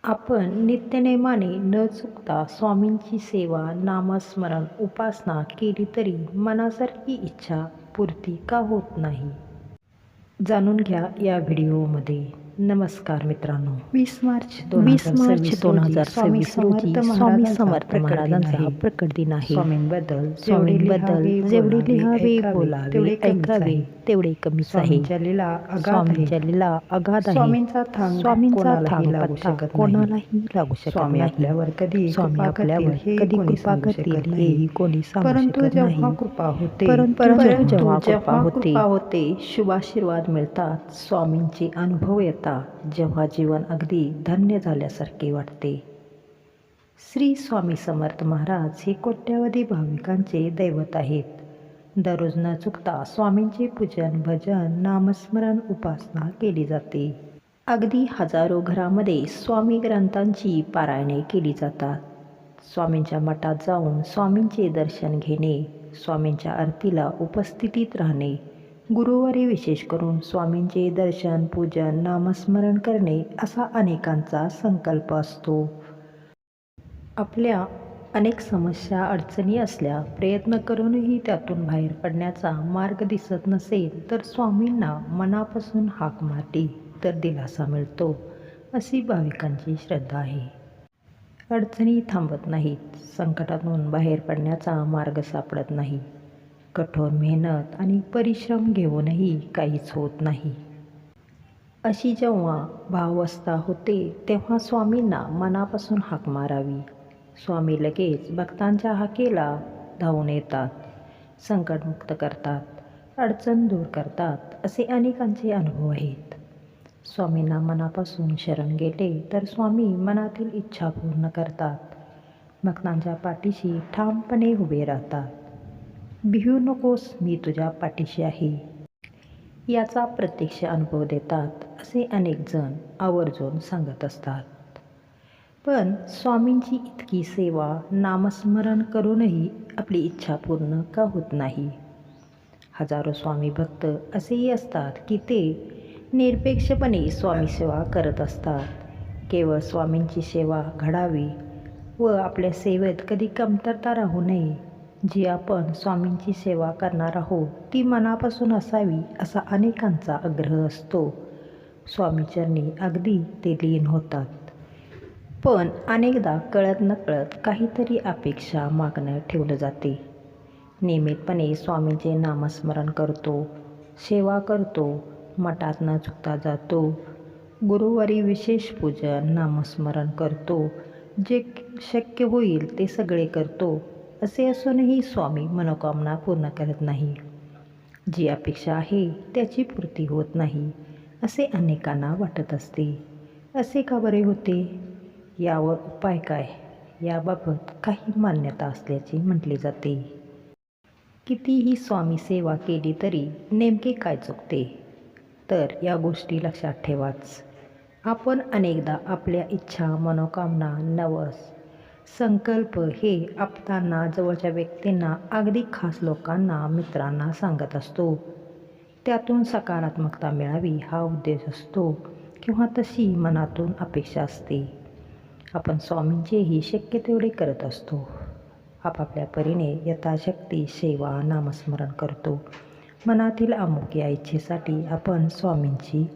आपण नित्यनेमाने न चुकता स्वामींची सेवा, नामस्मरण, उपासना केली तरी मनासारखी इच्छा पूर्ती का होत नाही? जाणून घ्या या व्हिडिओमध्ये. नमस्कार मित्रांनो. 20 मार्च 20 मार्च स्वामी 2026 रोजी स्वामी समर्थ महाराजांचा प्रकट दिन आहे. स्वामींबद्दल जेवढे लिहावे, बोलावे, ऐकावे तेवढे कमीच आहे. स्वामींच्या लीला अगाध आहे. स्वामींचा थांगपत्ता कोणालाही लागू शकत नाही. स्वामी आपल्यावर कधी कृपा करतील हेही कोणी सांगू शकत नाही. परंतु जेव्हा कृपा होते, शुभाशीर्वाद मिळतात, स्वामींचे अनुभव येतात, जेव्हा जीवन अगदी धन्य झाल्यासारखे वाटते. श्री स्वामी समर्थ महाराज हे कोट्यावधी भाविकांचे दैवत आहेत. दररोज न चुकता स्वामींचे पूजन, भजन, नामस्मरण, उपासना केली जाते. अगदी हजारो घरामध्ये स्वामी ग्रंथांची पारायणे केली जातात. स्वामींच्या मठात जाऊन स्वामींचे दर्शन घेणे, स्वामींच्या आरतीला उपस्थितीत राहणे, गुरुवारी विशेष करून स्वामींचे दर्शन, पूजन, नामस्मरण करणे असा अनेकांचा संकल्प असतो. आपल्या अनेक समस्या, अडचणी असल्या, प्रयत्न करूनही त्यातून बाहेर पडण्याचा मार्ग दिसत नसेल तर स्वामींना मनापासून हाक मारली तर दिलासा मिळतो, अशी भाविकांची श्रद्धा आहे. अडचणी थांबत नाहीत, संकटातून बाहेर पडण्याचा मार्ग सापडत नाही. कठोर मेहनत आणि परिश्रम घेऊनही काहीच होत नाही. अशी जेव्हा भावावस्था होते तेव्हा स्वामींना मनापासून हाक मारावी. स्वामी लगेच भक्तांच्या हाकेला धावून येतात, संकटमुक्त करतात, अडचण दूर करतात, असे अनेकांचे अनुभव आहेत. स्वामींना मनापासून शरण गेले तर स्वामी मनातील इच्छा पूर्ण करतात, भक्तांच्या पाठीशी ठामपणे उभे राहतात. भिवू नकोस, मी तुझ्या पाठीशी आहे, याचा प्रत्यक्ष अनुभव देतात, असे अनेक जण आवर्जून सांगत असतात. पण स्वामींची इतकी सेवा, नामस्मरण करूनही आपली इच्छा पूर्ण का होत नाही? हजारो स्वामी भक्त असेही असतात की ते निरपेक्षपणे स्वामी सेवा करत असतात. केवळ स्वामींची सेवा घडावी व आपल्या सेवेत कधी कमतरता राहू नये. जी आपण स्वामींची सेवा करणार आहोत ती मनापासून असावी, असा अनेकांचा आग्रह असतो. स्वामीचरणी अगदी ते लीन होतात. पण अनेकदा कळत नकळत काहीतरी अपेक्षा मागणं ठेवलं जाते. नियमितपणे स्वामींचे नामस्मरण करतो, सेवा करतो, मठात न चुकता जातो, गुरुवारी विशेष पूजन, नामस्मरण करतो, जे शक्य होईल ते सगळे करतो. असे असूनही स्वामी मनोकामना पूर्ण करत नाही. जी अपेक्षा आहे त्याची पूर्ती होत नाही, असे अनेकांना वाटत असते. असे का बरे होते? यावर उपाय काय? याबाबत काही मान्यता असल्याचे म्हटले जाते. कितीही स्वामी सेवा केली तरी नेमके काय चुकते? तर या गोष्टी लक्षात ठेवाच. आपण अनेकदा आपल्या इच्छा, मनोकामना, नवस, संकल्प हे आप्तांना, जवळच्या व्यक्तींना, अगदी खास लोकांना, मित्रांना सांगत असतो. त्यातून सकारात्मकता मिळावी हा उद्देश असतो किंवा तशी मनातून अपेक्षा असते. आपण स्वामींचेही शक्य तेवढे करत असतो. आपापल्या परीने यथाशक्ती सेवा, नामस्मरण करतो. मनातील अमुक या इच्छेसाठी आपण स्वामींची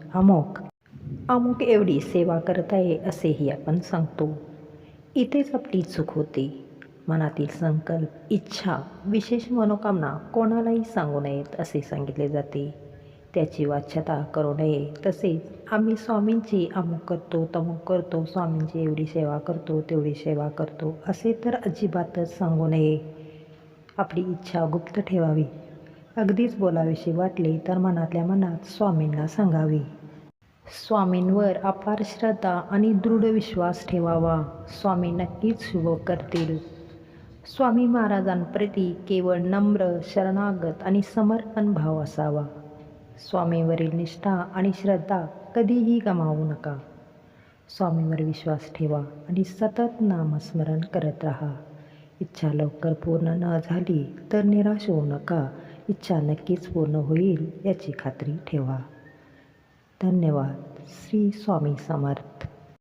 अमुक एवढी सेवा करत आहे असेही आपण सांगतो. इथेच आपली चूक होते. मनातील संकल्प, इच्छा, विशेष मनोकामना कोणालाही सांगू नयेत असे सांगितले जाते. त्याची वाच्यता करू नये. तसेच आम्ही स्वामींची अमुक करतो, तमुक करतो, स्वामींची एवढी सेवा करतो, तेवढी सेवा करतो असे तर अजिबातच सांगू नये. आपली इच्छा गुप्त ठेवावी. अगदीच बोलावेशी वाटले तर मनातल्या मनात स्वामींना सांगावी. स्वामींवर अपार श्रद्धा आणि दृढ विश्वास ठेवावा. स्वामी नक्कीच शुभ करतील. स्वामी महाराजांप्रती केवळ नम्र, शरणागत आणि समर्पण भाव असावा. स्वामींवरील निष्ठा आणि श्रद्धा कधीही गमावू नका. स्वामींवर विश्वास ठेवा आणि सतत नामस्मरण करत राहा. इच्छा लवकर पूर्ण न झाली तर निराश होऊ नका. इच्छा नक्कीच पूर्ण होईल याची खात्री ठेवा. धन्यवाद. श्री स्वामी समर्थ.